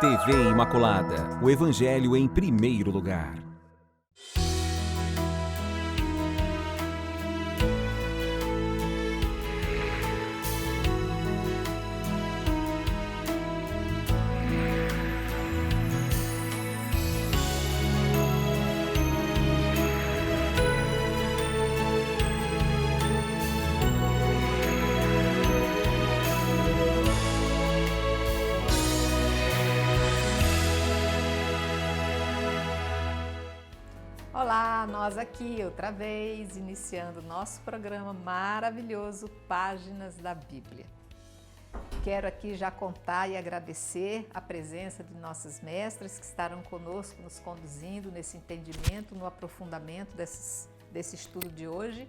TV Imaculada, o Evangelho em primeiro lugar. Olá, nós aqui outra vez, iniciando nosso programa maravilhoso Páginas da Bíblia. Quero aqui já contar e agradecer a presença de nossas mestras que estarão conosco, nos conduzindo nesse entendimento, no aprofundamento desse estudo de hoje,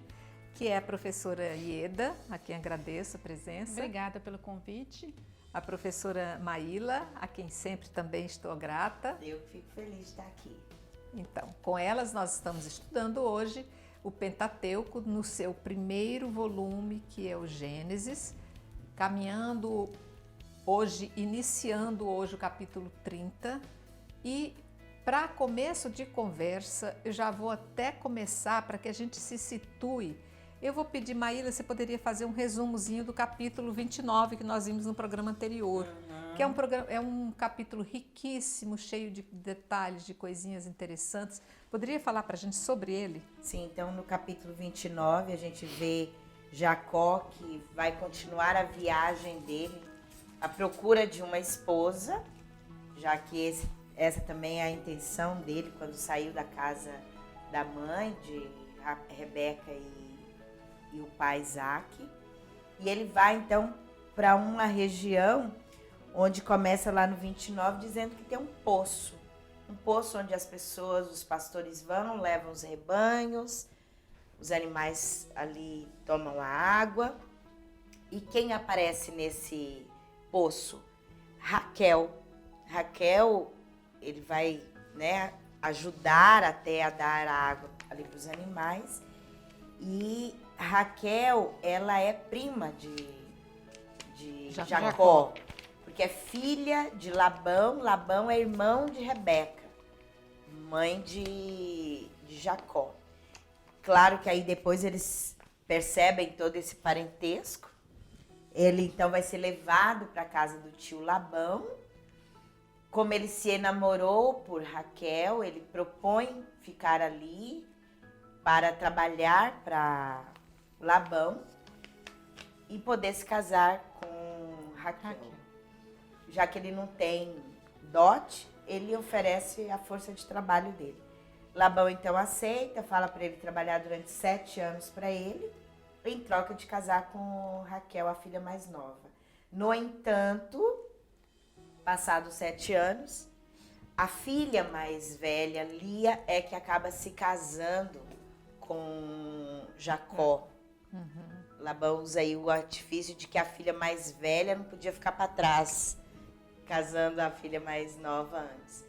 que é a professora Ieda, a quem agradeço a presença. Obrigada pelo convite. A professora Maíla, a quem sempre também estou grata. Eu fico feliz de estar aqui. Então, com elas nós estamos estudando hoje o Pentateuco no seu primeiro volume, que é o Gênesis, caminhando hoje, iniciando hoje o capítulo 30. E para começo de conversa, eu já vou até começar para que a gente se situe. Eu vou pedir, Maíla, você poderia fazer um resumozinho do capítulo 29 que nós vimos no programa anterior. Que é um capítulo riquíssimo, cheio de detalhes, de coisinhas interessantes. Poderia falar para a gente sobre ele? Sim, então no capítulo 29 a gente vê Jacó que vai continuar a viagem dele à procura de uma esposa, já que essa também é a intenção dele quando saiu da casa da mãe de Rebeca e o pai Isaac. E ele vai então para uma região onde começa lá no 29 dizendo que tem um poço onde as pessoas, os pastores vão, levam os rebanhos, os animais ali tomam a água. E quem aparece nesse poço? Raquel, ele vai, ajudar até a dar água ali para os animais. E Raquel, ela é prima de Jacó. Que é filha de Labão. Labão é irmão de Rebeca, mãe de Jacó. Claro que aí depois eles percebem todo esse parentesco. Ele então vai ser levado para a casa do tio Labão. Como ele se enamorou por Raquel, ele propõe ficar ali para trabalhar para Labão e poder se casar com Raquel. Já que ele não tem dote, ele oferece a força de trabalho dele. Labão então aceita, fala para ele trabalhar durante 7 anos para ele, em troca de casar com Raquel, a filha mais nova. No entanto, passados 7 anos, a filha mais velha, Lia, é que acaba se casando com Jacó. Labão usa aí o artifício de que a filha mais velha não podia ficar para trás, casando a filha mais nova antes.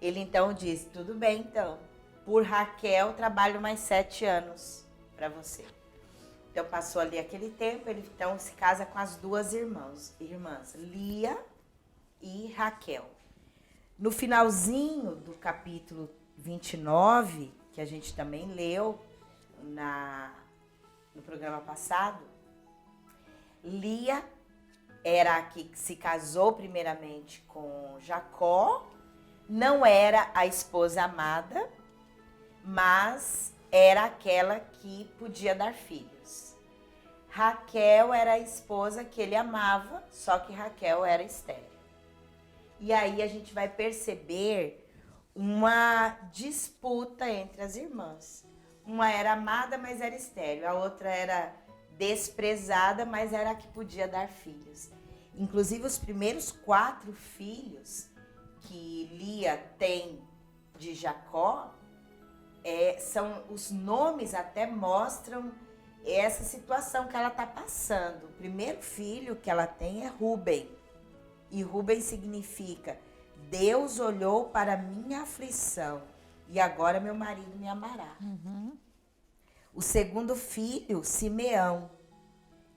Ele então diz, tudo bem então, por Raquel trabalho mais 7 anos para você. Então passou ali aquele tempo, ele então se casa com as duas irmãs, Lia e Raquel. No finalzinho do capítulo 29, que a gente também leu no programa passado, Lia era a que se casou primeiramente com Jacó, não era a esposa amada, mas era aquela que podia dar filhos. Raquel era a esposa que ele amava, só que Raquel era estéril. E aí a gente vai perceber uma disputa entre as irmãs. Uma era amada, mas era estéril, a outra era desprezada, mas era a que podia dar filhos. Inclusive, os primeiros 4 filhos que Lia tem de Jacó, são os nomes até mostram essa situação que ela está passando. O primeiro filho que ela tem é Rúben. E Rúben significa, Deus olhou para a minha aflição e agora meu marido me amará. O segundo filho, Simeão,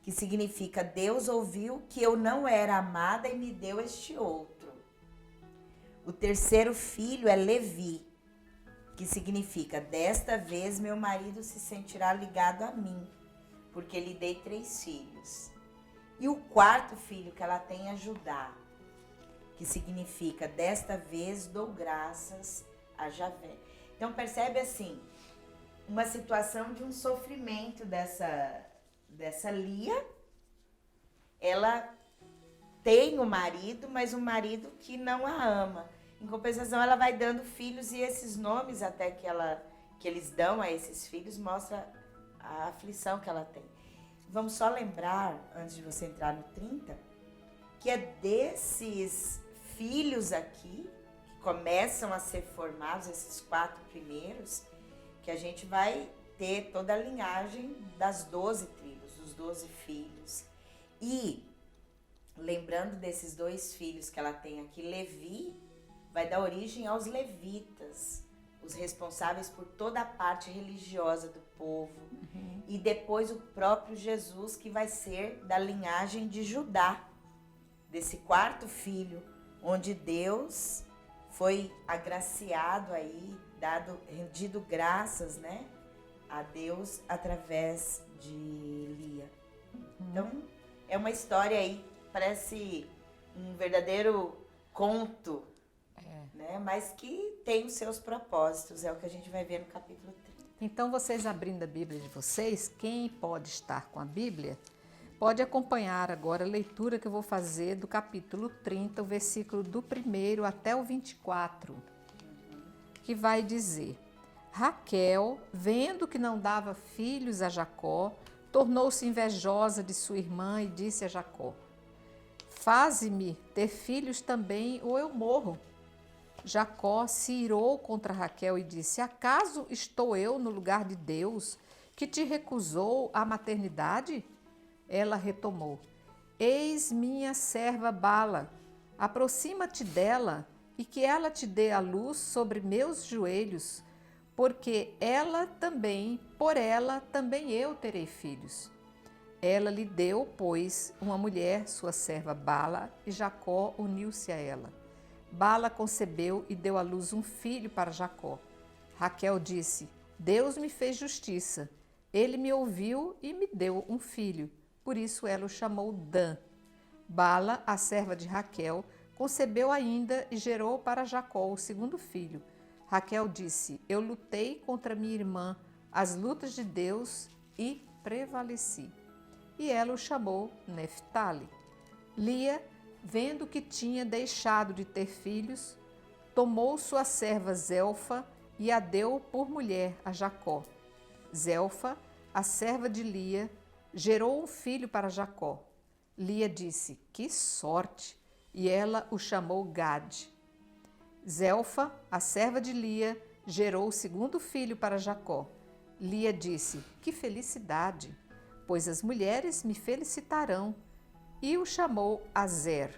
que significa Deus ouviu que eu não era amada e me deu este outro. O terceiro filho é Levi, que significa: desta vez meu marido se sentirá ligado a mim, porque lhe dei 3 filhos. E o quarto filho que ela tem é Judá, que significa: desta vez dou graças a Javé. Então percebe assim, uma situação de um sofrimento dessa Lia. Ela tem um marido, mas um marido que não a ama. Em compensação, ela vai dando filhos, e esses nomes até que eles dão a esses filhos mostra a aflição que ela tem. Vamos só lembrar, antes de você entrar no 30, que é desses filhos aqui, que começam a ser formados, esses 4 primeiros, que a gente vai ter toda a linhagem das 12 tribos, dos 12 filhos. E, lembrando desses 2 filhos que ela tem aqui, Levi vai dar origem aos levitas, os responsáveis por toda a parte religiosa do povo. E depois o próprio Jesus, que vai ser da linhagem de Judá, desse 4º filho, onde Deus foi agraciado aí, rendido graças, né, a Deus através de Lia. Então, é uma história aí, parece um verdadeiro conto, né? Mas que tem os seus propósitos, é o que a gente vai ver no capítulo 30. Então, vocês abrindo a Bíblia de vocês, quem pode estar com a Bíblia, pode acompanhar agora a leitura que eu vou fazer do capítulo 30, o versículo do 1º até o 24, que vai dizer: Raquel, vendo que não dava filhos a Jacó, tornou-se invejosa de sua irmã e disse a Jacó: faze-me ter filhos também, ou eu morro. Jacó se irou contra Raquel e disse: acaso estou eu no lugar de Deus, que te recusou a maternidade? Ela retomou: eis minha serva Bala, aproxima-te dela e que ela te dê a luz sobre meus joelhos, porque por ela também eu terei filhos. Ela lhe deu, pois, uma mulher, sua serva Bala, e Jacó uniu-se a ela. Bala concebeu e deu à luz um filho para Jacó. Raquel disse: Deus me fez justiça. Ele me ouviu e me deu um filho. Por isso ela o chamou Dan. Bala, a serva de Raquel, concebeu ainda e gerou para Jacó o 2º filho. Raquel disse: eu lutei contra minha irmã, as lutas de Deus, e prevaleci. E ela o chamou Neftali. Lia, vendo que tinha deixado de ter filhos, tomou sua serva Zelfa e a deu por mulher a Jacó. Zelfa, a serva de Lia, gerou um filho para Jacó. Lia disse: que sorte! E ela o chamou Gade. Zelfa, a serva de Lia, gerou o 2º filho para Jacó. Lia disse: que felicidade! Pois as mulheres me felicitarão. E o chamou Azer.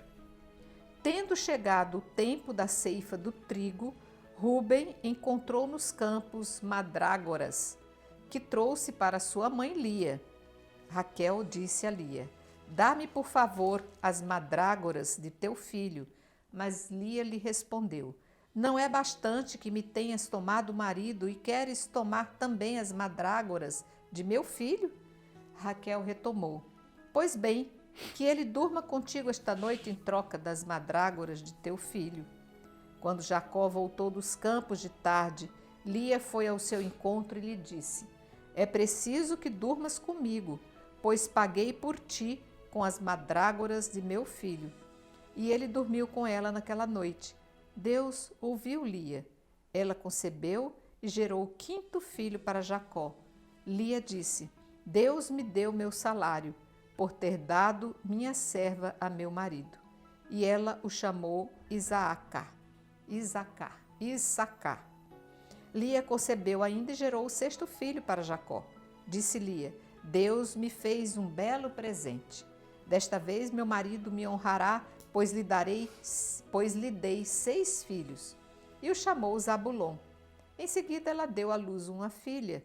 Tendo chegado o tempo da ceifa do trigo, Rúben encontrou nos campos mandrágoras, que trouxe para sua mãe Lia. Raquel disse a Lia: dá-me, por favor, as mandrágoras de teu filho. Mas Lia lhe respondeu: não é bastante que me tenhas tomado marido e queres tomar também as mandrágoras de meu filho? Raquel retomou: pois bem, que ele durma contigo esta noite em troca das mandrágoras de teu filho. Quando Jacó voltou dos campos de tarde, Lia foi ao seu encontro e lhe disse: é preciso que durmas comigo, pois paguei por ti com as mandrágoras de meu filho. E ele dormiu com ela naquela noite. Deus ouviu Lia. Ela concebeu e gerou o 5º filho para Jacó. Lia disse: Deus me deu meu salário, por ter dado minha serva a meu marido. E ela o chamou Isacar. Lia concebeu ainda e gerou o 6º filho para Jacó. Disse Lia: Deus me fez um belo presente. Desta vez meu marido me honrará, pois lhe dei 6 filhos. E o chamou Zabulon. Em seguida ela deu à luz uma filha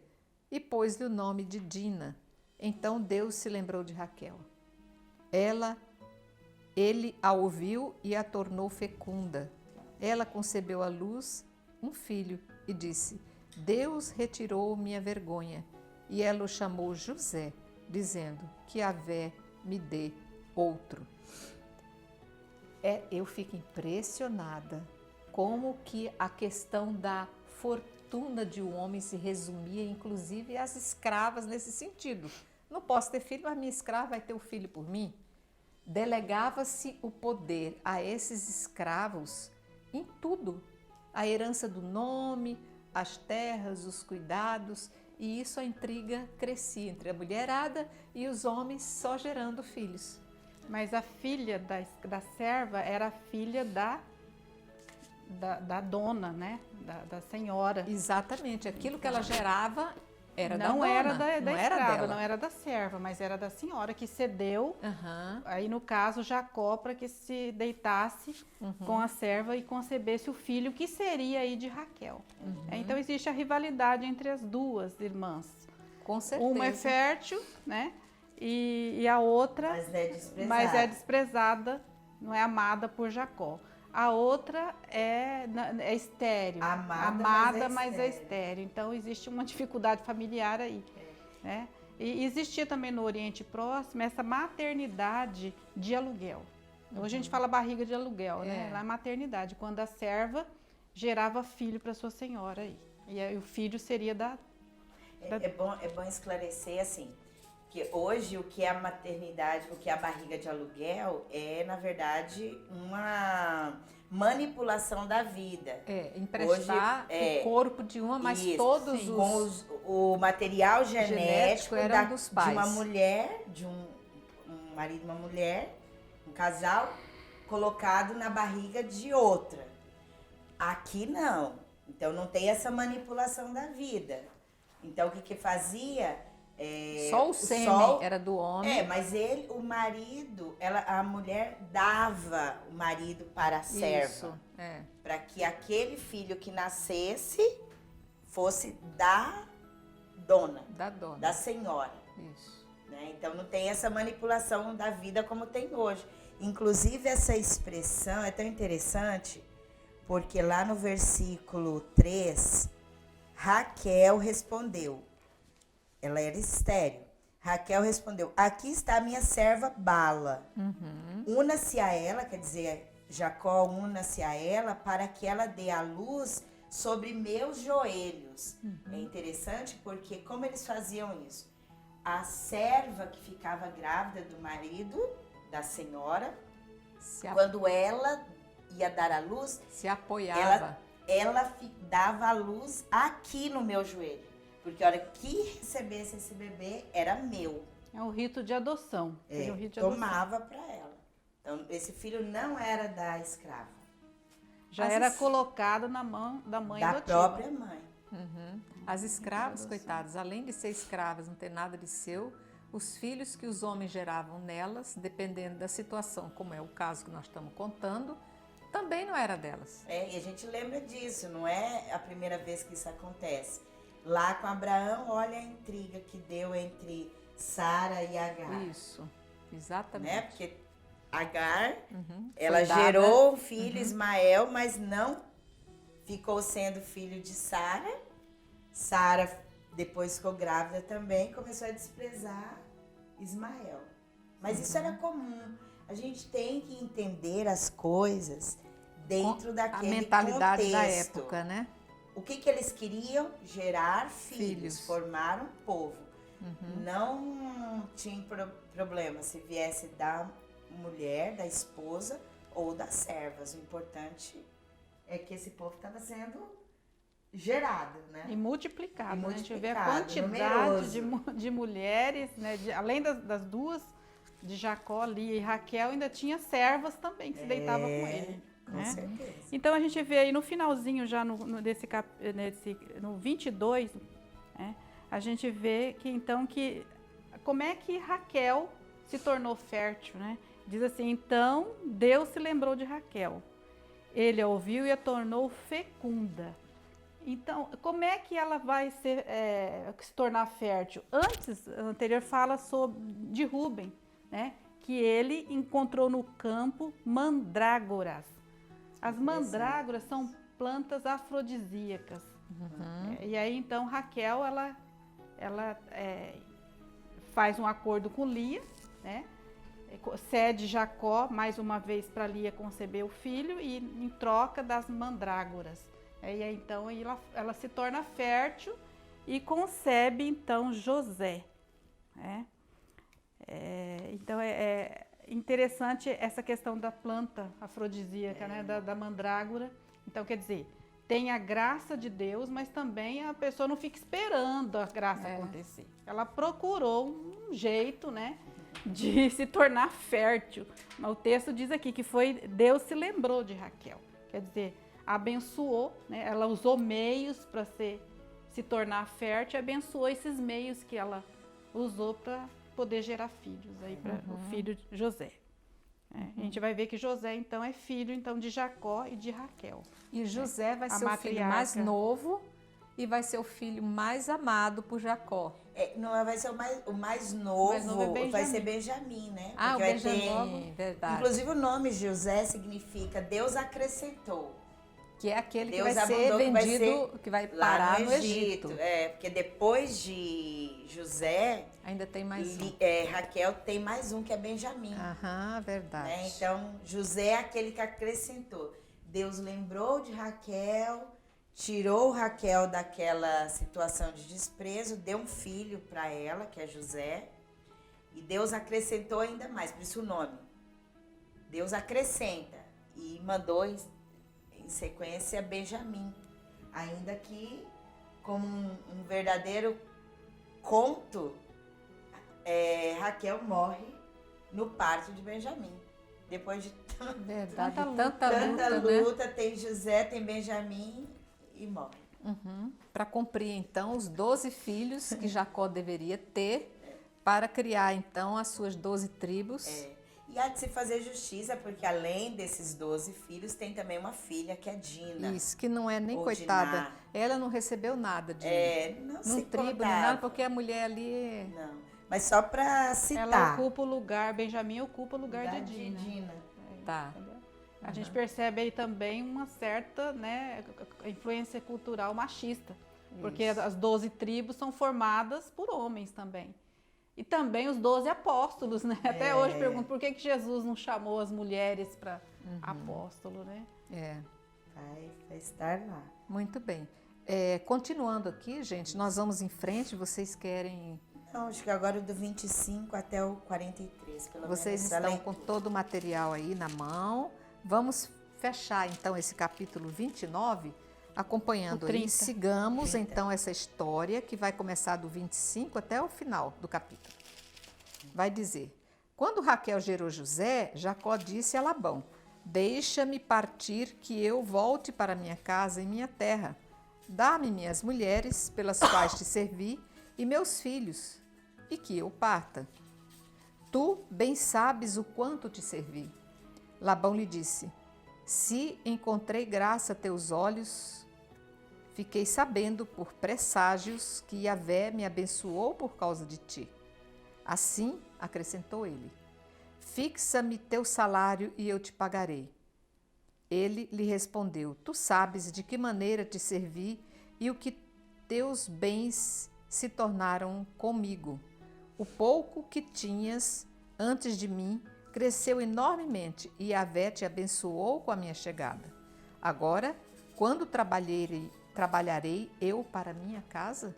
e pôs-lhe o nome de Dina. Então Deus se lembrou de Raquel. Ele a ouviu e a tornou fecunda. ela concebeu à luz um filho e disse: Deus retirou minha vergonha. E ela o chamou José, dizendo: que Yahvé me dê outro. Eu fico impressionada como que a questão da fortuna de um homem se resumia, inclusive, às escravas nesse sentido. Não posso ter filho, mas minha escrava vai ter o filho por mim. Delegava-se o poder a esses escravos em tudo. A herança do nome, as terras, os cuidados, e isso a intriga crescia entre a mulherada e os homens só gerando filhos. Mas a filha da serva era a filha da dona, né? Da senhora. Exatamente, aquilo que ela gerava era da Não dona, era da não escrava, era dela. não era da serva, mas era da senhora que cedeu, aí no caso Jacó, para que se deitasse com a serva e concebesse o filho que seria aí de Raquel. Então existe a rivalidade entre as duas irmãs. Com certeza. Uma é fértil, né? E a outra mas é desprezada, não é amada por Jacó. A outra é estéril, amada, mas é estéril. Então existe uma dificuldade familiar aí, né? E existia também no Oriente Próximo essa maternidade de aluguel. Hoje a gente fala barriga de aluguel, né? Lá é maternidade, quando a serva gerava filho para sua senhora aí. E aí o filho seria É bom esclarecer assim, que hoje o que é a maternidade, o que é a barriga de aluguel é, na verdade, uma manipulação da vida. Emprestar o corpo de uma, mas isso, todos o material genético eram dos pais. De uma mulher, de um marido e uma mulher, um casal, colocado na barriga de outra. Aqui não. Então não tem essa manipulação da vida. Então o que fazia... Só o sêmen era do homem. Mas o marido, a mulher dava o marido para a serva. Para que aquele filho que nascesse fosse da dona. Da senhora. Isso. Né? Então não tem essa manipulação da vida como tem hoje. Inclusive essa expressão é tão interessante, porque lá no versículo 3, Raquel respondeu. Ela era estéril. Raquel respondeu: aqui está a minha serva Bala. Una-se a ela, quer dizer, Jacó una-se a ela para que ela dê a luz sobre meus joelhos. É interessante porque como eles faziam isso? A serva que ficava grávida do marido, da senhora, quando ela ia dar a luz, se apoiava. Ela dava a luz aqui no meu joelho. Porque a hora que recebesse esse bebê, era meu. É o rito de adoção. Tomava para ela. Então, esse filho não era da escrava. Já era colocado na mão da mãe adotiva. Da própria mãe. As escravas, coitadas, além de ser escravas, não ter nada de seu, os filhos que os homens geravam nelas, dependendo da situação, como é o caso que nós estamos contando, também não era delas. E a gente lembra disso, não é a primeira vez que isso acontece. Lá com Abraão, olha a intriga que deu entre Sara e Agar. Isso, exatamente. Né? Porque Agar, ela gerou um filho, Ismael, mas não ficou sendo filho de Sara. Sara depois ficou grávida também, começou a desprezar Ismael. Mas isso era comum. A gente tem que entender as coisas dentro daquele contexto. A mentalidade da época, né? O que eles queriam? Gerar filhos, formar um povo. Não tinha problema se viesse da mulher, da esposa ou das servas. O importante é que esse povo estava sendo gerado, né? E multiplicado. Né? A gente vê a quantidade de mulheres, né? Além das duas, de Jacó, Lia e Raquel, ainda tinha servas também que se deitavam com ele. Com certeza. Então a gente vê aí no finalzinho, já no 22, né, a gente vê que então como é que Raquel se tornou fértil, né? Diz assim: então Deus se lembrou de Raquel, ele a ouviu e a tornou fecunda. Então, como é que ela vai se tornar fértil? Antes, a anterior fala de Rúben, né? Que ele encontrou no campo mandrágoras. As mandrágoras são plantas afrodisíacas. E aí, então, Raquel, ela faz um acordo com Lia, né? Cede Jacó mais uma vez para Lia conceber o filho e em troca das mandrágoras. E aí, então, ela se torna fértil e concebe, então, José. Então, é interessante essa questão da planta afrodisíaca, né? Da mandrágora. Então, quer dizer, tem a graça de Deus, mas também a pessoa não fica esperando a graça acontecer. Ela procurou um jeito, né, de se tornar fértil. Mas o texto diz aqui que Deus se lembrou de Raquel. Quer dizer, abençoou, né? Ela usou meios para se tornar fértil, abençoou esses meios que ela usou para poder gerar filhos, aí para o filho de José. A gente vai ver que José, então, é filho de Jacó e de Raquel. E José vai ser o filho mais novo e vai ser o filho mais amado por Jacó. Não vai ser o mais novo, vai ser Benjamim, né? Ah, porque o Benjamim, verdade. Inclusive o nome José significa Deus acrescentou. Que é aquele que vai ser vendido, que vai parar no Egito. Porque depois de José... Ainda tem mais um. Raquel tem mais um, que é Benjamim. Verdade. Né? Então, José é aquele que acrescentou. Deus lembrou de Raquel, tirou Raquel daquela situação de desprezo, deu um filho para ela, que é José, e Deus acrescentou ainda mais, por isso o nome. Deus acrescenta e mandou em sequência Benjamim, ainda que como um verdadeiro conto, Raquel morre no parto de Benjamim. Depois de tanta luta, né? Tem José, tem Benjamim e morre. Para cumprir, então, os 12 filhos que Jacó deveria ter para criar, então, as suas 12 tribos. E há de se fazer justiça, porque além desses 12 filhos, tem também uma filha, que é Dina. Isso, que não é nem coitada. Diná. Ela não recebeu nada de não tribo, nem nada, porque a mulher ali... Não, mas só para citar. Ela ocupa o lugar, Benjamim ocupa o lugar de Dina. Tá. A gente percebe aí também uma certa, né, influência cultural machista. Porque as 12 tribos são formadas por homens também. E também os 12 apóstolos, né? Até hoje pergunto por que Jesus não chamou as mulheres para apóstolo, né? Vai estar lá. Muito bem. Continuando aqui, gente, nós vamos em frente. Vocês querem... Não, acho que agora do 25 até o 43, pelo menos. Vocês estão com todo o material aí na mão. Vamos fechar, então, esse capítulo 29, acompanhando aí. Sigamos, então, essa história que vai começar do 25 até o final do capítulo. Vai dizer: quando Raquel gerou José, Jacó disse a Labão: deixa-me partir, que eu volte para minha casa e minha terra. Dá-me minhas mulheres, pelas quais te servi, e meus filhos, e que eu parta. Tu bem sabes o quanto te servi. Labão lhe disse: se encontrei graça a teus olhos, fiquei sabendo por presságios que Yahvé me abençoou por causa de ti. Assim, acrescentou ele, fixa-me teu salário e eu te pagarei. Ele lhe respondeu: tu sabes de que maneira te servi e o que teus bens se tornaram comigo. O pouco que tinhas antes de mim cresceu enormemente e Yahvé te abençoou com a minha chegada. Agora, quando trabalharei eu para minha casa?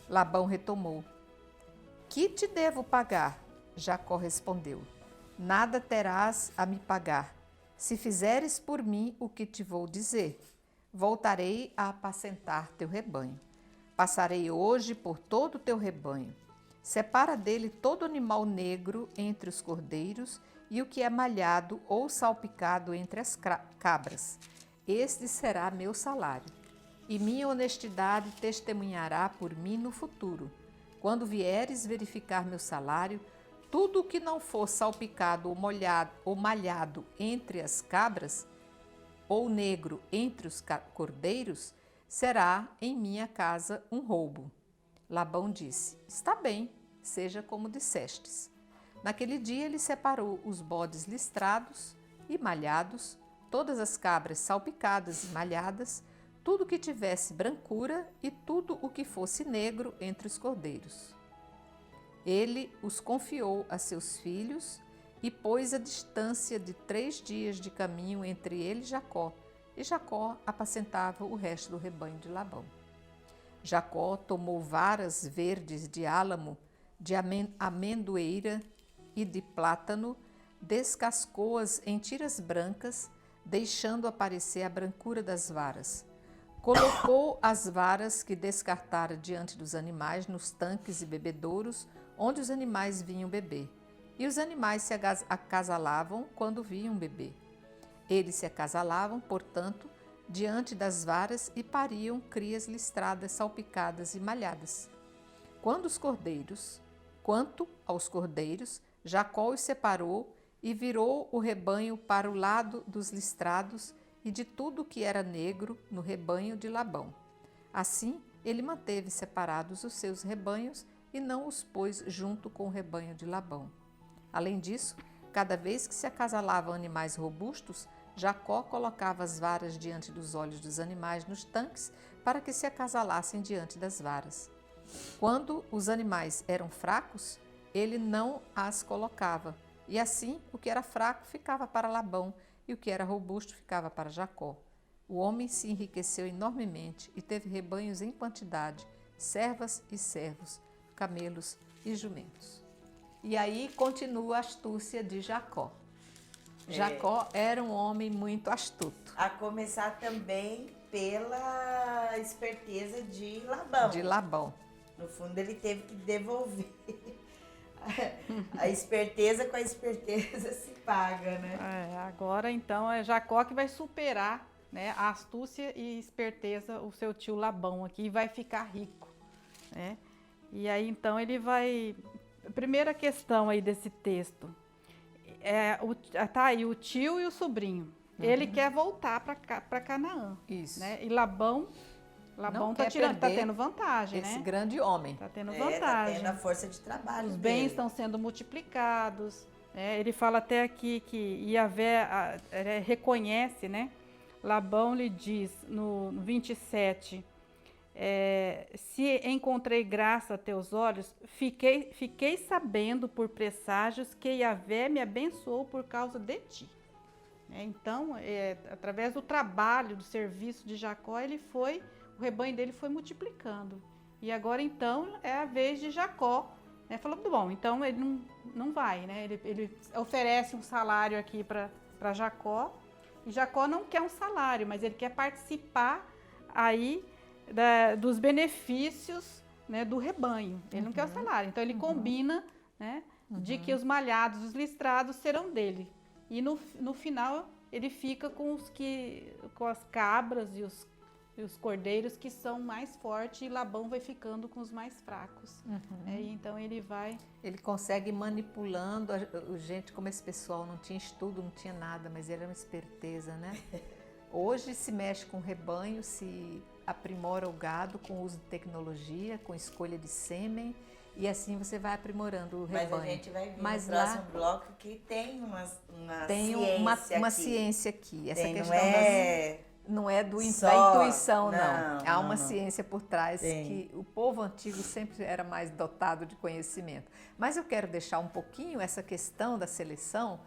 Labão retomou: que te devo pagar? Jacó respondeu: nada terás a me pagar. Se fizeres por mim o que te vou dizer, voltarei a apacentar teu rebanho. Passarei hoje por todo o teu rebanho. Separa dele todo animal negro entre os cordeiros e o que é malhado ou salpicado entre as cabras. Este será meu salário. E minha honestidade testemunhará por mim no futuro. Quando vieres verificar meu salário, tudo o que não for salpicado ou malhado entre as cabras, ou negro entre os cordeiros, será em minha casa um roubo. Labão disse: está bem, seja como dissestes. Naquele dia ele separou os bodes listrados, e malhados, todas as cabras salpicadas e malhadas, tudo que tivesse brancura e tudo o que fosse negro entre os cordeiros. Ele os confiou a seus filhos e pôs a distância de 3 dias de caminho entre ele e Jacó apacentava o resto do rebanho de Labão. Jacó tomou varas verdes de álamo, de amendoeira e de plátano, descascou-as em tiras brancas, deixando aparecer a brancura das varas. Colocou as varas que descartara diante dos animais nos tanques e bebedouros, onde os animais vinham beber. E os animais se acasalavam quando viam beber. Eles se acasalavam, portanto, diante das varas e pariam crias listradas, salpicadas e malhadas. Quanto aos cordeiros, Jacó os separou e virou o rebanho para o lado dos listrados e de tudo que era negro no rebanho de Labão. Assim, ele manteve separados os seus rebanhos e não os pôs junto com o rebanho de Labão. Além disso, cada vez que se acasalavam animais robustos, Jacó colocava as varas diante dos olhos dos animais nos tanques para que se acasalassem diante das varas. Quando os animais eram fracos, ele não as colocava, e assim o que era fraco ficava para Labão e o que era robusto ficava para Jacó. O homem se enriqueceu enormemente e teve rebanhos em quantidade, servas e servos, camelos e jumentos. E aí continua a astúcia de Jacó. Jacó era um homem muito astuto. A começar também pela esperteza de Labão. De Labão. No fundo, ele teve que devolver. A esperteza com a esperteza se paga, né? Agora, então, é Jacó que vai superar, né, a astúcia e esperteza, o seu tio Labão aqui, e vai ficar rico, né? E aí, então, ele vai... Primeira questão aí desse texto. Tá aí o tio e o sobrinho. Ele quer voltar para Canaã. Isso. Né? E Labão tá tendo vantagem, esse né? grande homem. Tá tendo vantagem. Tá tendo a força de trabalho Os dele. bens estão sendo multiplicados. Né? Ele fala até aqui que Iavé reconhece, né? Labão lhe diz no 27, se encontrei graça a teus olhos, fiquei sabendo por presságios que Iavé me abençoou por causa de ti. Então, através do trabalho, do serviço de Jacó, o rebanho dele foi multiplicando. E agora, então, é a vez de Jacó, né? Falou, bom, então ele não vai, né? Ele oferece um salário aqui para Jacó, e Jacó não quer um salário, mas ele quer participar aí dos benefícios, né, do rebanho. Ele não quer o salário, então ele combina, né, de que os malhados, os listrados serão dele. E no final ele fica com as cabras e os cordeiros que são mais fortes, e Labão vai ficando com os mais fracos. Então ele consegue manipulando gente como esse pessoal, não tinha estudo, não tinha nada, mas era uma esperteza, né? Hoje se mexe com rebanho, se aprimora o gado com uso de tecnologia, com escolha de sêmen, e assim você vai aprimorando o rebanho. Mas a gente vai ver no próximo bloco que tem uma ciência aqui. Essa tem, questão não é da intuição, não. Há uma ciência por trás que o povo antigo sempre era mais dotado de conhecimento. Mas eu quero deixar um pouquinho essa questão da seleção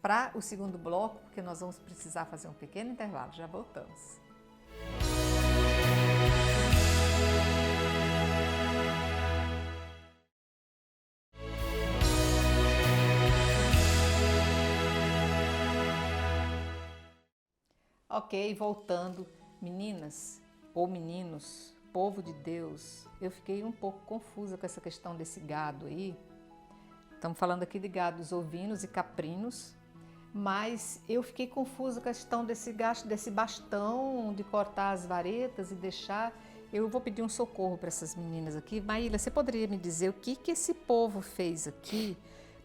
para o segundo bloco, porque nós vamos precisar fazer um pequeno intervalo. Já voltamos. Ok, voltando. Meninas ou meninos, povo de Deus, eu fiquei um pouco confusa com essa questão desse gado aí. Estamos falando aqui de gados ovinos e caprinos, mas eu fiquei confusa com a questão desse bastão de cortar as varetas e deixar. Eu vou pedir um socorro para essas meninas aqui. Maíla, você poderia me dizer o que esse povo fez aqui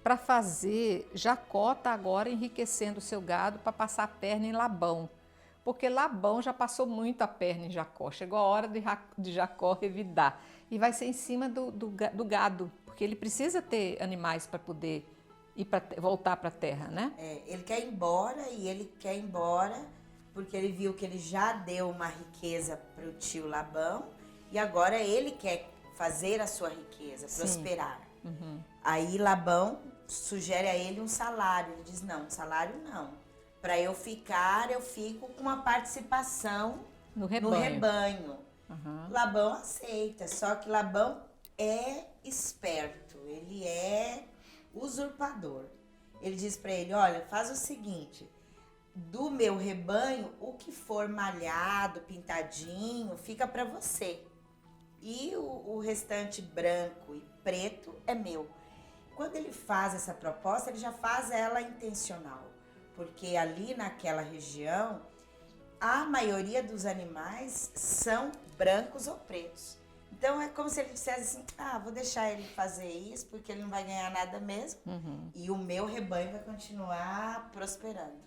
para fazer Jacó estar agora enriquecendo o seu gado para passar a perna em Labão? Porque Labão já passou muito a perna em Jacó. Chegou a hora de Jacó revidar. E vai ser em cima do gado, porque ele precisa ter animais para poder voltar para a terra, né? Ele quer ir embora e ele quer ir embora porque ele viu que ele já deu uma riqueza para o tio Labão e agora ele quer fazer a sua riqueza, prosperar. Uhum. Aí Labão sugere a ele um salário. Ele diz, não, um salário não. Para eu ficar, eu fico com uma participação no rebanho. Uhum. Labão aceita, só que Labão é esperto, ele é usurpador. Ele diz para ele, olha, faz o seguinte, do meu rebanho, o que for malhado, pintadinho, fica para você. E o restante branco e preto é meu. Quando ele faz essa proposta, ele já faz ela intencional. Porque ali naquela região, a maioria dos animais são brancos ou pretos. Então é como se ele dissesse assim, vou deixar ele fazer isso porque ele não vai ganhar nada mesmo. Uhum. E o meu rebanho vai continuar prosperando.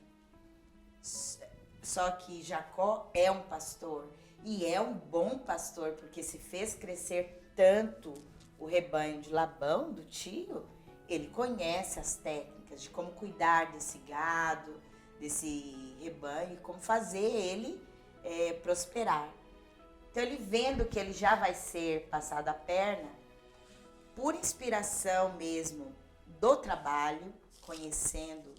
Só que Jacó é um pastor e é um bom pastor porque se fez crescer tanto o rebanho de Labão, do tio, ele conhece as técnicas de como cuidar desse gado, desse rebanho, e como fazer ele prosperar. Então ele vendo que ele já vai ser passado a perna, por inspiração mesmo do trabalho, conhecendo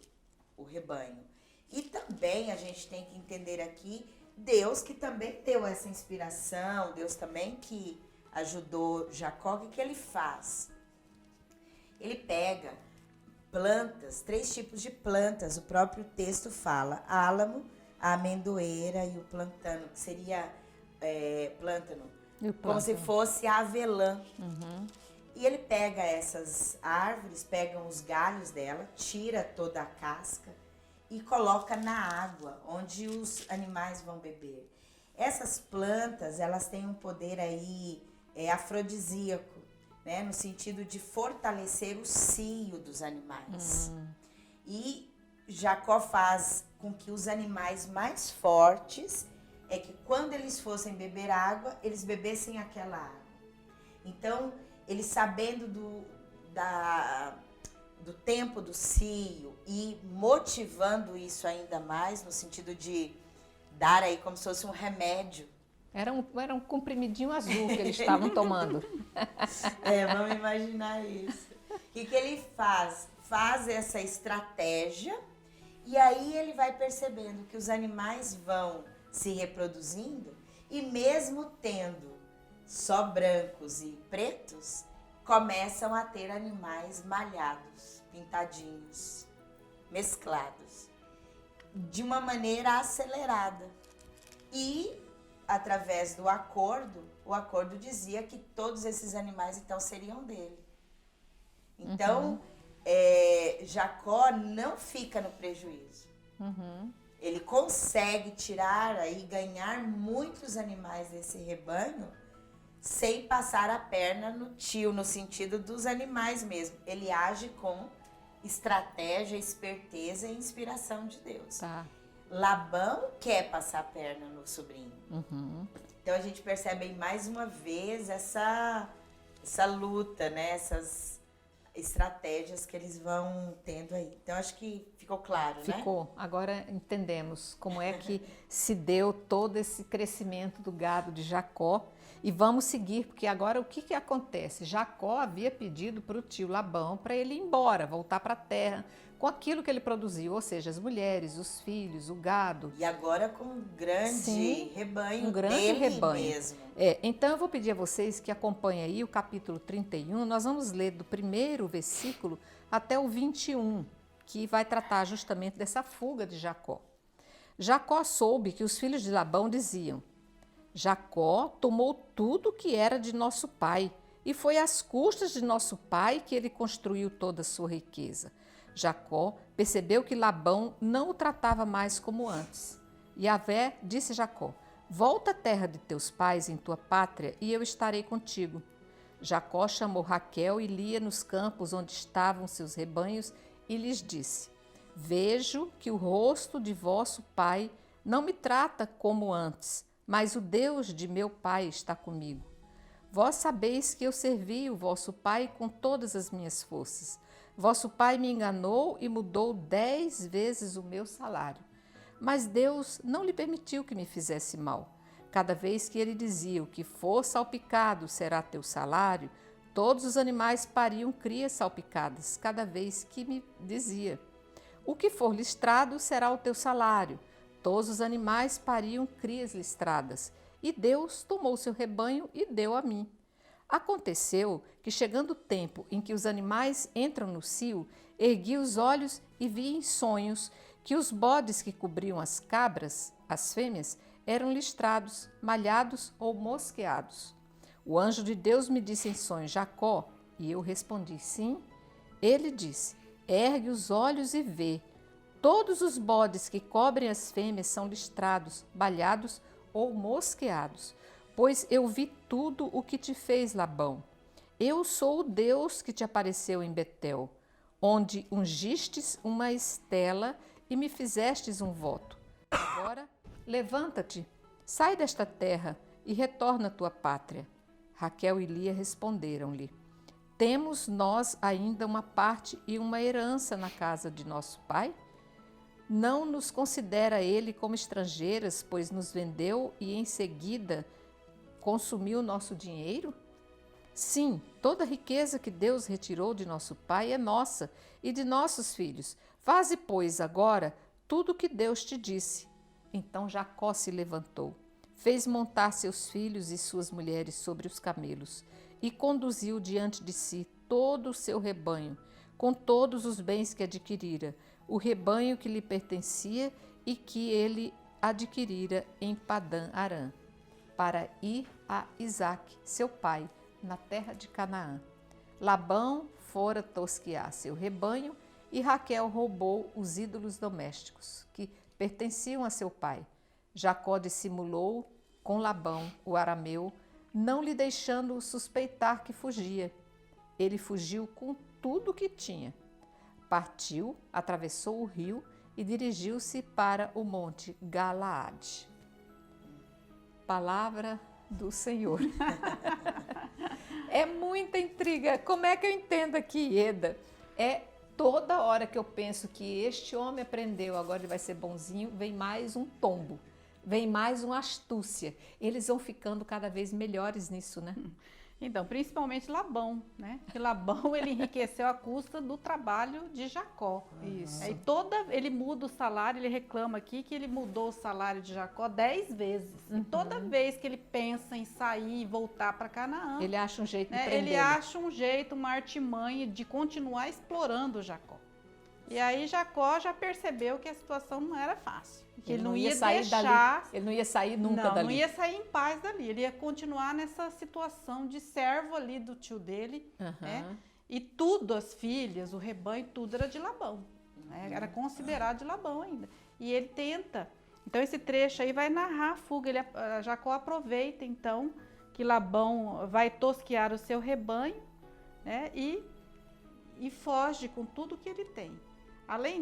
o rebanho. E também a gente tem que entender aqui, Deus que também deu essa inspiração, Deus também que ajudou Jacó, o que ele faz? Ele pega plantas, 3 tipos de plantas, o próprio texto fala, álamo, a amendoeira e o plantano, que seria plântano, como se fosse a avelã. Uhum. E ele pega essas árvores, pega os galhos dela, tira toda a casca e coloca na água, onde os animais vão beber. Essas plantas, elas têm um poder aí afrodisíaco, né, no sentido de fortalecer o cio dos animais. E Jacó faz com que os animais mais fortes, que quando eles fossem beber água, eles bebessem aquela água. Então, ele sabendo do tempo do cio e motivando isso ainda mais, no sentido de dar aí como se fosse um remédio. Era um comprimidinho azul que eles estavam tomando. Vamos imaginar isso. O que ele faz? Faz essa estratégia e aí ele vai percebendo que os animais vão se reproduzindo e mesmo tendo só brancos e pretos, começam a ter animais malhados, pintadinhos, mesclados, de uma maneira acelerada. E através do acordo, o acordo dizia que todos esses animais então seriam dele. Então, Jacó não fica no prejuízo. Uhum. Ele consegue tirar e ganhar muitos animais desse rebanho sem passar a perna no tio, no sentido dos animais mesmo. Ele age com estratégia, esperteza e inspiração de Deus. Tá. Labão quer passar a perna no sobrinho. Uhum. Então a gente percebe aí mais uma vez essa luta, né? Essas estratégias que eles vão tendo aí. Então acho que ficou claro, né? Ficou. Agora entendemos como é que se deu todo esse crescimento do gado de Jacó. E vamos seguir, porque agora o que acontece? Jacó havia pedido para o tio Labão para ele ir embora, voltar para a terra, com aquilo que ele produziu, ou seja, as mulheres, os filhos, o gado. E agora com um grande rebanho, um grande dele rebanho mesmo. Então eu vou pedir a vocês que acompanhem aí o capítulo 31, nós vamos ler do primeiro versículo até o 21, que vai tratar justamente dessa fuga de Jacó. Jacó soube que os filhos de Labão diziam: Jacó tomou tudo que era de nosso pai, e foi às custas de nosso pai que ele construiu toda a sua riqueza. Jacó percebeu que Labão não o tratava mais como antes. Yahvé disse a Jacó: volta à terra de teus pais, em tua pátria, e eu estarei contigo. Jacó chamou Raquel e Lia nos campos onde estavam seus rebanhos e lhes disse: vejo que o rosto de vosso pai não me trata como antes, mas o Deus de meu pai está comigo. Vós sabeis que eu servi o vosso pai com todas as minhas forças, Vosso pai me enganou e mudou 10 vezes o meu salário. Mas Deus não lhe permitiu que me fizesse mal. Cada vez que ele dizia: o que for salpicado será teu salário, todos os animais pariam crias salpicadas, cada vez que me dizia: o que for listrado será o teu salário. Todos os animais pariam crias listradas. E Deus tomou seu rebanho e deu a mim. Aconteceu que, chegando o tempo em que os animais entram no cio, ergui os olhos e vi em sonhos que os bodes que cobriam as cabras, as fêmeas, eram listrados, malhados ou mosqueados. O anjo de Deus me disse em sonhos: Jacó. E eu respondi: sim. Ele disse: ergue os olhos e vê. Todos os bodes que cobrem as fêmeas são listrados, malhados ou mosqueados. Pois eu vi tudo o que te fez Labão. Eu sou o Deus que te apareceu em Betel, onde ungistes uma estela e me fizestes um voto. Agora, levanta-te, sai desta terra e retorna à tua pátria. Raquel e Lia responderam-lhe: temos nós ainda uma parte e uma herança na casa de nosso pai? Não nos considera ele como estrangeiras, pois nos vendeu e em seguida consumiu nosso dinheiro? Sim, toda a riqueza que Deus retirou de nosso pai é nossa e de nossos filhos. Faze, pois, agora tudo o que Deus te disse. Então Jacó se levantou, fez montar seus filhos e suas mulheres sobre os camelos e conduziu diante de si todo o seu rebanho, com todos os bens que adquirira, o rebanho que lhe pertencia e que ele adquirira em Padã-Arã, para ir a Isaque, seu pai, na terra de Canaã. Labão fora tosquear seu rebanho e Raquel roubou os ídolos domésticos que pertenciam a seu pai. Jacó dissimulou com Labão, o arameu, não lhe deixando suspeitar que fugia. Ele fugiu com tudo o que tinha. Partiu, atravessou o rio e dirigiu-se para o monte Galaade. Palavra do Senhor. É muita intriga. Como é que eu entendo aqui, Ieda? É toda hora que eu penso que este homem aprendeu, agora ele vai ser bonzinho, vem mais um tombo, vem mais uma astúcia. Eles vão ficando cada vez melhores nisso, né? Então, principalmente Labão, né? Que Labão, ele enriqueceu à custa do trabalho de Jacó. Isso. Aí ele muda o salário, ele reclama aqui que ele mudou o salário de Jacó 10 vezes. E toda vez que ele pensa em sair e voltar para Canaã, ele acha um jeito de né, prender. ele acha um jeito, uma artimanha de continuar explorando Jacó. E aí Jacó já percebeu que a situação não era fácil. Que ele não ia sair deixar, dali. Ele não ia sair nunca dali. Não ia sair em paz dali. Ele ia continuar nessa situação de servo ali do tio dele. Né? E tudo, as filhas, o rebanho, tudo era de Labão. Né? Era considerado de Labão ainda. E ele tenta. Então esse trecho aí vai narrar a fuga. Jacó aproveita então que Labão vai tosquear o seu rebanho, né? E foge com tudo que ele tem.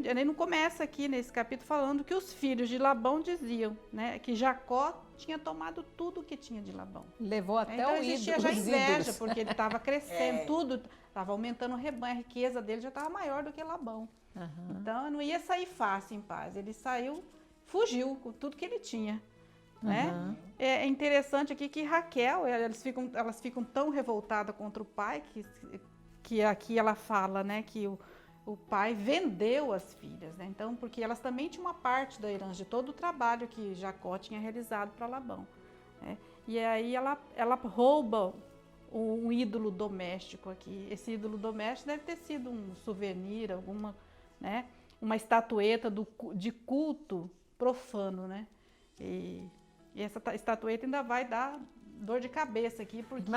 Ele não começa aqui nesse capítulo falando que os filhos de Labão diziam, né, que Jacó tinha tomado tudo o que tinha de Labão. Levou até então, o ídolo. Existia já inveja, porque ele estava crescendo, tudo, estava aumentando o rebanho, a riqueza dele já estava maior do que Labão. Então, não ia sair fácil em paz. Ele saiu, fugiu com tudo que ele tinha. Né? É interessante aqui que Raquel, elas ficam tão revoltadas contra o pai, que aqui ela fala, né, que o pai vendeu as filhas, né? Então, porque elas também tinham uma parte da herança de todo o trabalho que Jacó tinha realizado para Labão. Né? E aí ela rouba um ídolo doméstico aqui. Esse ídolo doméstico deve ter sido um souvenir, né? Uma estatueta de culto profano, né? E essa estatueta ainda vai dar dor de cabeça aqui, porque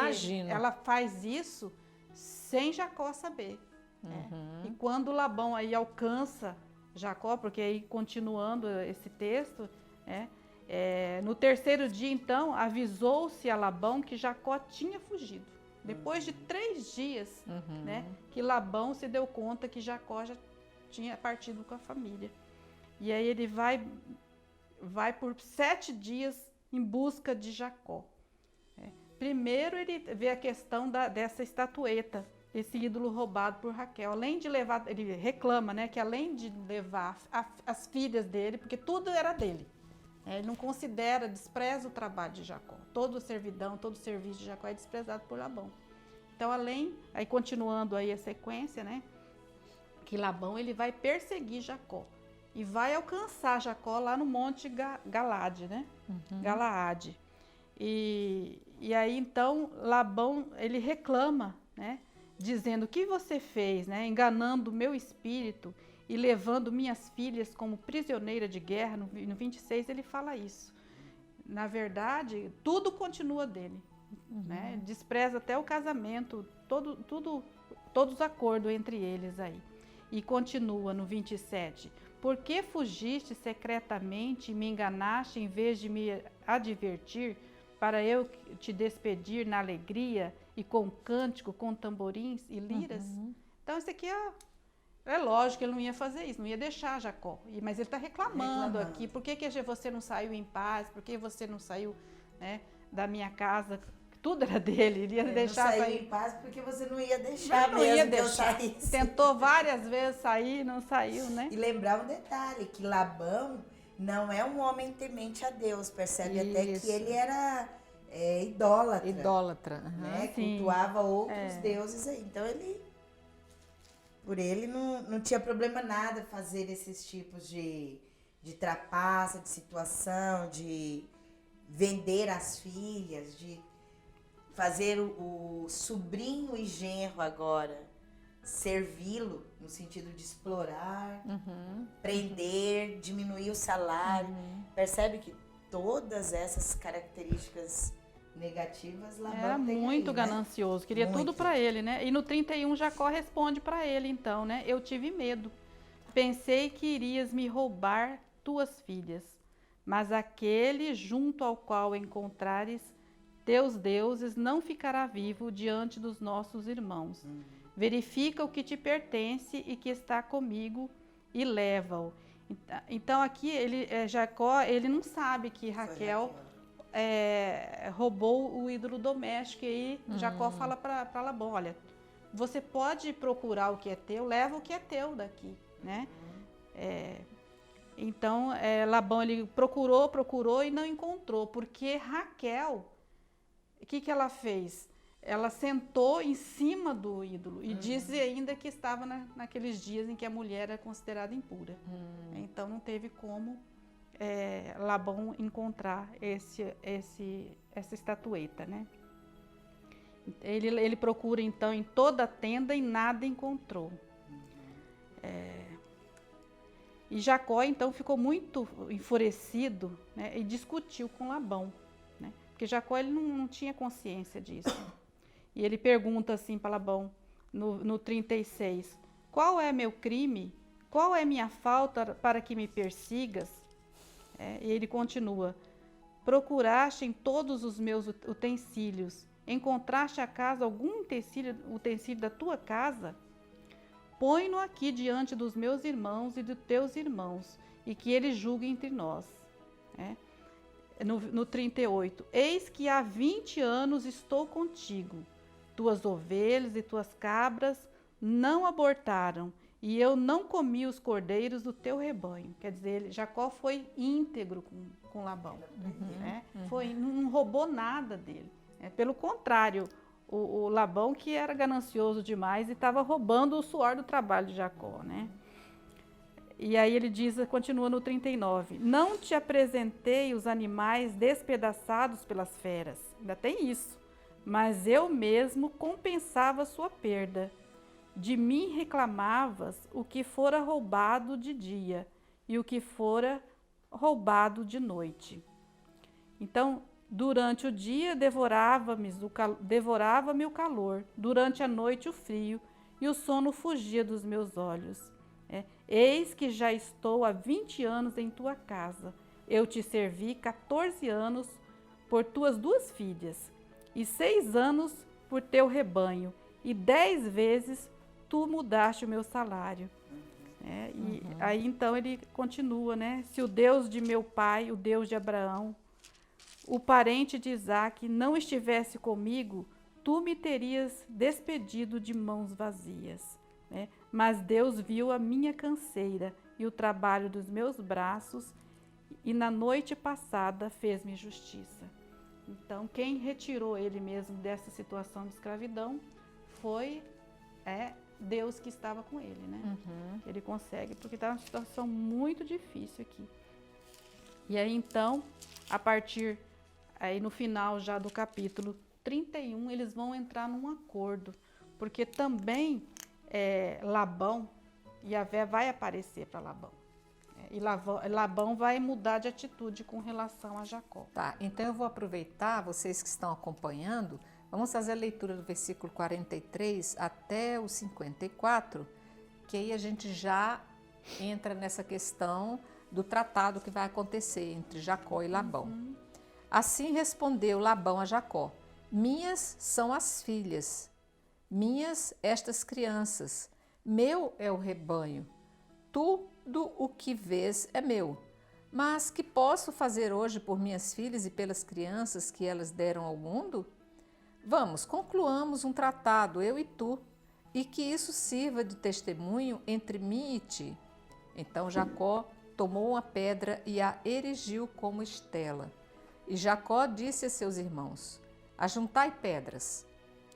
ela faz isso sem Jacó saber. E quando Labão aí alcança Jacó, porque aí continuando esse texto, no terceiro dia então avisou-se a Labão que Jacó tinha fugido. Depois de 3 dias, né, que Labão se deu conta que Jacó já tinha partido com a família. E aí ele vai por 7 dias em busca de Jacó. Primeiro ele vê a questão dessa estatueta, esse ídolo roubado por Raquel. Além de levar, ele reclama, né, que além de levar as filhas dele, porque tudo era dele, ele não considera, despreza o trabalho de Jacó. Toda a servidão, todo o serviço de Jacó é desprezado por Labão. Então, aí continuando aí a sequência, né, que Labão ele vai perseguir Jacó e vai alcançar Jacó lá no monte Galaade, né? Galaade. E aí então Labão ele reclama, né? Dizendo: o que você fez, né? Enganando o meu espírito e levando minhas filhas como prisioneira de guerra. No 26 ele fala isso. Na verdade, tudo continua dele, né? Despreza até o casamento, todos os acordos entre eles aí. E continua no 27. Por que fugiste secretamente e me enganaste em vez de me advertir, para eu te despedir na alegria e com cântico, com tamborins e liras? Então, isso aqui é lógico que ele não ia fazer isso, não ia deixar Jacó. Mas ele está reclamando aqui. Por que você não saiu em paz? Por que você não saiu, né, da minha casa? Tudo era dele, ele ia deixar sair. Não saiu em paz porque você não ia deixar mesmo que eu saísse. Tentou várias vezes sair, não saiu, né? E lembrar um detalhe, que Labão não é um homem temente a Deus, percebe até que ele era idólatra. Idólatra, né? Cultuava outros deuses aí. Então por ele não tinha problema nada fazer esses tipos de trapaça, de situação, de vender as filhas, de fazer o sobrinho e genro agora servi-lo, no sentido de explorar, prender, diminuir o salário. Percebe que todas essas características negativas Labão era muito aí, ganancioso, queria tudo para ele, né? E no 31 Jacó responde para ele então, né? Eu tive medo, pensei que irias me roubar tuas filhas, mas aquele junto ao qual encontrares teus deuses não ficará vivo diante dos nossos irmãos. Verifica o que te pertence e que está comigo e leva-o. Então aqui Jacó ele não sabe que Raquel roubou o ídolo doméstico. E aí Jacó fala para Labão: olha, você pode procurar o que é teu, leva o que é teu daqui, né? Então Labão ele procurou e não encontrou, porque Raquel, o que ela fez? Ela sentou em cima do ídolo e disse ainda que estava naqueles dias em que a mulher era considerada impura. Então não teve como Labão encontrar essa estatueta, né? Ele procura então em toda a tenda e nada encontrou. E Jacó então ficou muito enfurecido, né, e discutiu com Labão, né? Porque Jacó ele não tinha consciência disso. E ele pergunta assim para Labão, no 36, qual é meu crime? Qual é minha falta para que me persigas? E ele continua, procuraste em todos os meus utensílios, encontraste acaso algum utensílio da tua casa? Põe-no aqui diante dos meus irmãos e dos teus irmãos, e que eles julguem entre nós. No 38, eis que há 20 anos estou contigo, tuas ovelhas e tuas cabras não abortaram, e eu não comi os cordeiros do teu rebanho. Quer dizer, Jacó foi íntegro com Labão, né? Não roubou nada dele. Pelo contrário, o Labão, que era ganancioso demais e estava roubando o suor do trabalho de Jacó, né? E aí ele continua no 39, não te apresentei os animais despedaçados pelas feras, ainda tem isso, mas eu mesmo compensava sua perda. De mim reclamavas o que fora roubado de dia e o que fora roubado de noite. Então, durante o dia devorava-me o calor, durante a noite o frio, e o sono fugia dos meus olhos. Eis que já estou há 20 anos em tua casa. Eu te servi 14 anos por tuas 2 filhas, e 6 anos por teu rebanho, e 10 vezes tu mudaste o meu salário. E aí então ele continua, né? Se o Deus de meu pai, o Deus de Abraão, o parente de Isaque, não estivesse comigo, tu me terias despedido de mãos vazias, né? Mas Deus viu a minha canseira e o trabalho dos meus braços, e na noite passada fez-me justiça. Então, quem retirou ele mesmo dessa situação de escravidão foi Deus que estava com ele, né? Uhum. Ele consegue, porque está uma situação muito difícil aqui. E aí, então, a partir, aí no final já do capítulo 31, eles vão entrar num acordo, porque também Labão, Yahvé vai aparecer para Labão. E Labão vai mudar de atitude com relação a Jacó. Tá, então eu vou aproveitar, vocês que estão acompanhando, vamos fazer a leitura do versículo 43 até o 54, que aí a gente já entra nessa questão do tratado que vai acontecer entre Jacó e Labão. Uhum. Assim respondeu Labão a Jacó: minhas são as filhas, minhas estas crianças, meu é o rebanho, tudo o que vês é meu. Mas que posso fazer hoje por minhas filhas e pelas crianças que elas deram ao mundo? Vamos, concluamos um tratado, eu e tu, e que isso sirva de testemunho entre mim e ti. Então Jacó tomou uma pedra e a erigiu como estela. E Jacó disse a seus irmãos: ajuntai pedras.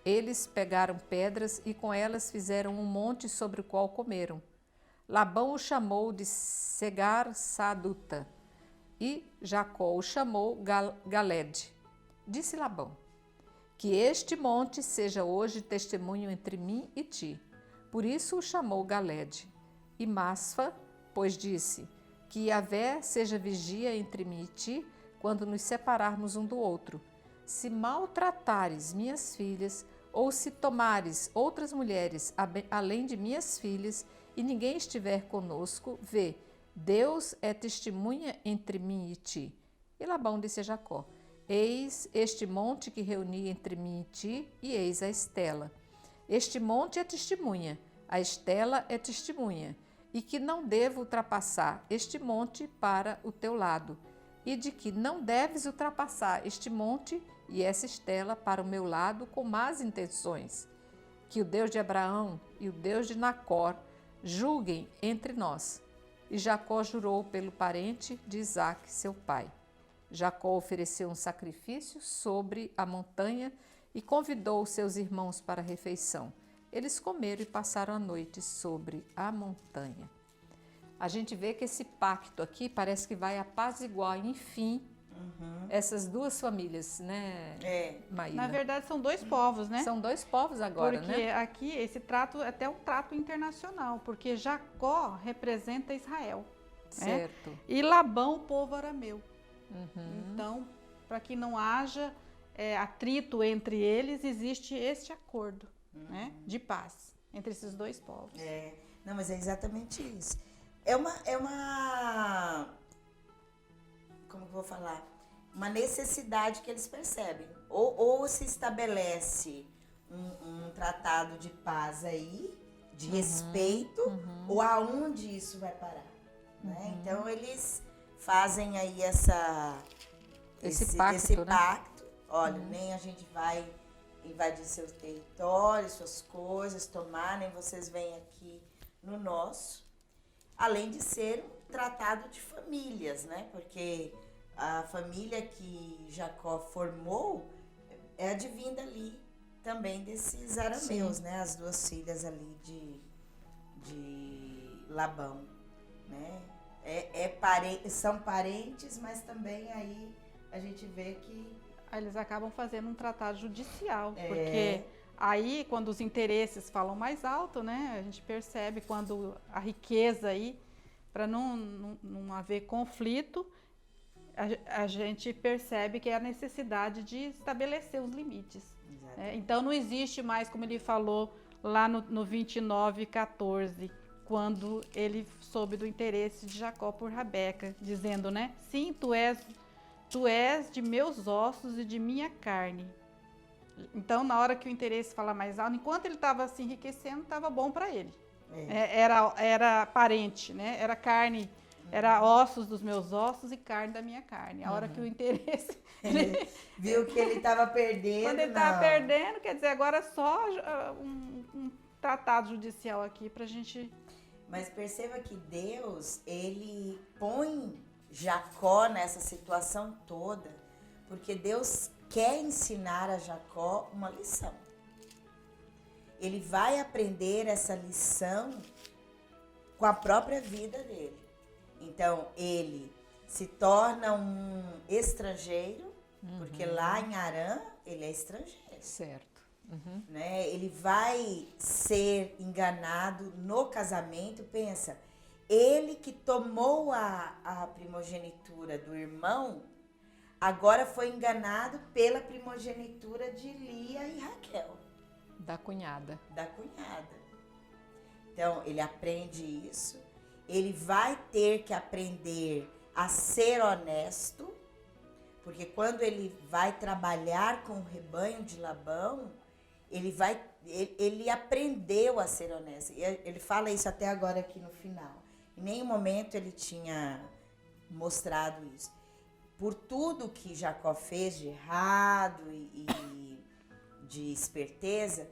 Eles pegaram pedras e com elas fizeram um monte sobre o qual comeram. Labão o chamou de Segar-Saduta e Jacó o chamou Galede. Disse Labão: que este monte seja hoje testemunho entre mim e ti. Por isso o chamou Galede. E Masfa, pois disse: que Yahvé seja vigia entre mim e ti, quando nos separarmos um do outro. Se maltratares minhas filhas, ou se tomares outras mulheres além de minhas filhas, e ninguém estiver conosco, vê, Deus é testemunha entre mim e ti. E Labão disse a Jacó: eis este monte que reuni entre mim e ti, e eis a estela. Este monte é testemunha, a estela é testemunha, e que não devo ultrapassar este monte para o teu lado, e de que não deves ultrapassar este monte e essa estela para o meu lado com más intenções. Que o Deus de Abraão e o Deus de Nacor julguem entre nós. E Jacó jurou pelo parente de Isaque, seu pai. Jacó ofereceu um sacrifício sobre a montanha e convidou seus irmãos para a refeição. Eles comeram e passaram a noite sobre a montanha. A gente vê que esse pacto aqui parece que vai apaziguar, enfim, essas duas famílias, né, Maíra? Na verdade, são dois povos, né? São dois povos agora, né? Porque aqui, esse trato é até um trato internacional, porque Jacó representa Israel. Certo. Né? E Labão, o povo arameu. Então, para que não haja atrito entre eles, existe este acordo, né, de paz entre esses dois povos. Não, mas é exatamente isso. É uma como que eu vou falar? Uma necessidade que eles percebem. Ou se estabelece um tratado de paz aí, de respeito, ou aonde isso vai parar. Né? Então, eles fazem aí esse pacto, né? Olha, nem a gente vai invadir seu território, suas coisas, tomar, nem vocês vêm aqui no nosso. Além de ser um tratado de famílias, né? Porque a família que Jacó formou é advinda ali também desses arameus, né? As duas filhas ali de Labão, né? São parentes, mas também aí a gente vê que eles acabam fazendo um tratado judicial, porque aí quando os interesses falam mais alto, né? A gente percebe quando a riqueza aí, para não haver conflito, a gente percebe que é a necessidade de estabelecer os limites. Então não existe mais, como ele falou lá no 29:14, quando ele soube do interesse de Jacó por Rabeca, dizendo, né? Sim, tu és de meus ossos e de minha carne. Então, na hora que o interesse fala mais alto, enquanto ele estava se enriquecendo, estava bom para ele. Era parente, né? Era carne Era ossos dos meus ossos e carne da minha carne. A hora que o interesse... Ele viu que ele estava perdendo. Quando ele estava perdendo, quer dizer, agora é só um tratado judicial aqui pra gente... Mas perceba que Deus, ele põe Jacó nessa situação toda, porque Deus quer ensinar a Jacó uma lição. Ele vai aprender essa lição com a própria vida dele. Então, ele se torna um estrangeiro, porque lá em Harã, ele é estrangeiro. Certo. Né? Ele vai ser enganado no casamento. Pensa, ele que tomou a primogenitura do irmão, agora foi enganado pela primogenitura de Lia e Raquel. Da cunhada. Da cunhada. Então, ele aprende isso. Ele vai ter que aprender a ser honesto, porque quando ele vai trabalhar com o rebanho de Labão, ele aprendeu a ser honesto. Ele fala isso até agora aqui no final. Em nenhum momento ele tinha mostrado isso. Por tudo que Jacó fez de errado e de esperteza,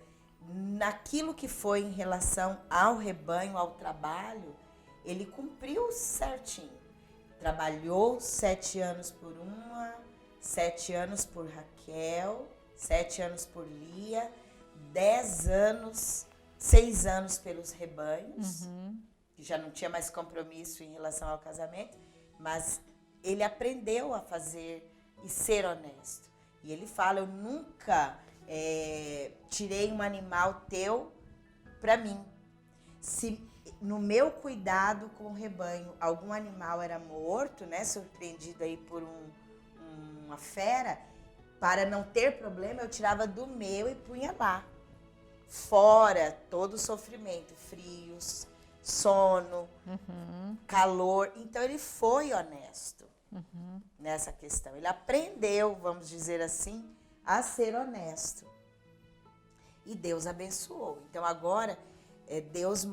naquilo que foi em relação ao rebanho, ao trabalho, ele cumpriu certinho. Trabalhou 7 anos por uma, 7 anos por Raquel, 7 anos por Lia, 10 anos, 6 anos pelos rebanhos, que já não tinha mais compromisso em relação ao casamento, mas ele aprendeu a fazer e ser honesto. E ele fala, eu nunca tirei um animal teu para mim. Se no meu cuidado com o rebanho algum animal era morto, né, surpreendido aí por uma fera, para não ter problema, eu tirava do meu e punha lá. Fora todo o sofrimento, frios, sono, calor. Então, ele foi honesto nessa questão. Ele aprendeu, vamos dizer assim, a ser honesto. E Deus abençoou. Então, agora, Deus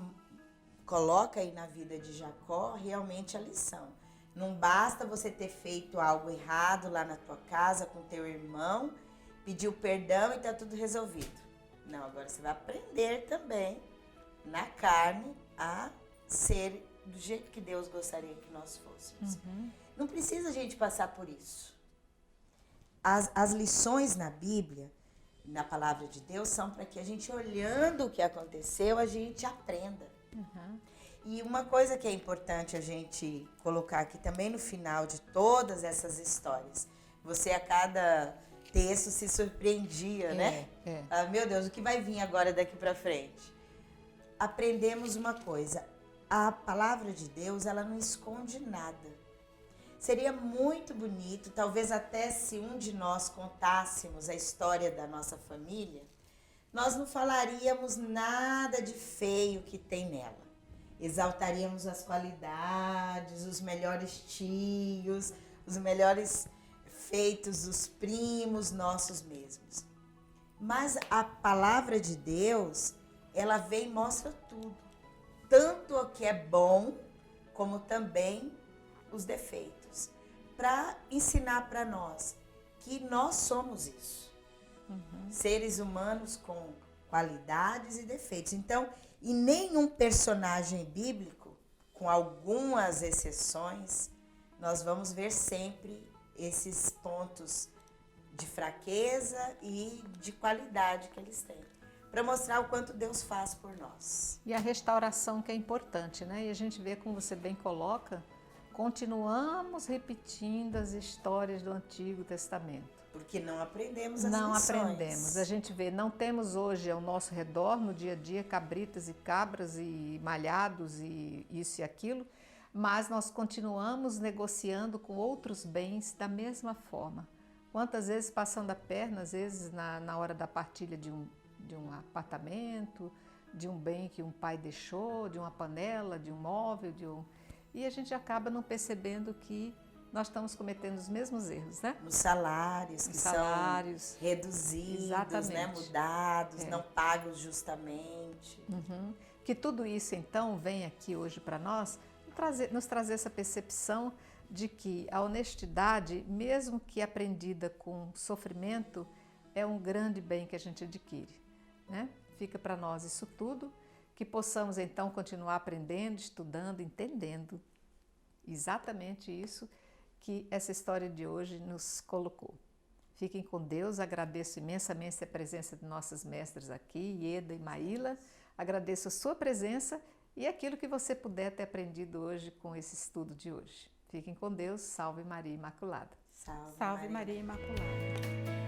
coloca aí na vida de Jacó realmente a lição. Não basta você ter feito algo errado lá na tua casa com teu irmão, pediu perdão e está tudo resolvido. Não, agora você vai aprender também na carne a ser do jeito que Deus gostaria que nós fôssemos. Não precisa a gente passar por isso. As lições na Bíblia, na palavra de Deus, são para que a gente, olhando o que aconteceu, a gente aprenda. E uma coisa que é importante a gente colocar aqui também no final de todas essas histórias, você a cada texto se surpreendia, né? Ah, meu Deus, o que vai vir agora daqui para frente? Aprendemos uma coisa, a palavra de Deus, ela não esconde nada. Seria muito bonito, talvez até se um de nós contássemos a história da nossa família, nós não falaríamos nada de feio que tem nela. Exaltaríamos as qualidades, os melhores tios, os melhores feitos dos primos nossos mesmos. Mas a palavra de Deus, ela vem e mostra tudo. Tanto o que é bom, como também os defeitos. Para ensinar para nós que nós somos isso. Seres humanos com qualidades e defeitos. Então, e nenhum personagem bíblico, com algumas exceções, nós vamos ver sempre esses pontos de fraqueza e de qualidade que eles têm, para mostrar o quanto Deus faz por nós. E a restauração que é importante, né? E a gente vê, como você bem coloca, continuamos repetindo as histórias do Antigo Testamento. Porque não aprendemos as lições. Não aprendemos. A gente vê, não temos hoje ao nosso redor, no dia a dia, cabritas e cabras e malhados e isso e aquilo, mas nós continuamos negociando com outros bens da mesma forma. Quantas vezes passando a perna, às vezes na hora da partilha de um apartamento, de um bem que um pai deixou, de uma panela, de um móvel, e a gente acaba não percebendo que nós estamos cometendo os mesmos erros, né? Nos salários, que são reduzidos, né? Mudados, não pagos justamente. Que tudo isso, então, vem aqui hoje para nós nos trazer essa percepção de que a honestidade, mesmo que aprendida com sofrimento, é um grande bem que a gente adquire, né? Fica para nós isso tudo, que possamos então continuar aprendendo, estudando, entendendo exatamente isso que essa história de hoje nos colocou. Fiquem com Deus, agradeço imensamente a presença de nossas mestras aqui, Ieda e Maíla, agradeço a sua presença e aquilo que você puder ter aprendido hoje com esse estudo de hoje. Fiquem com Deus, salve Maria Imaculada. Salve Maria Imaculada.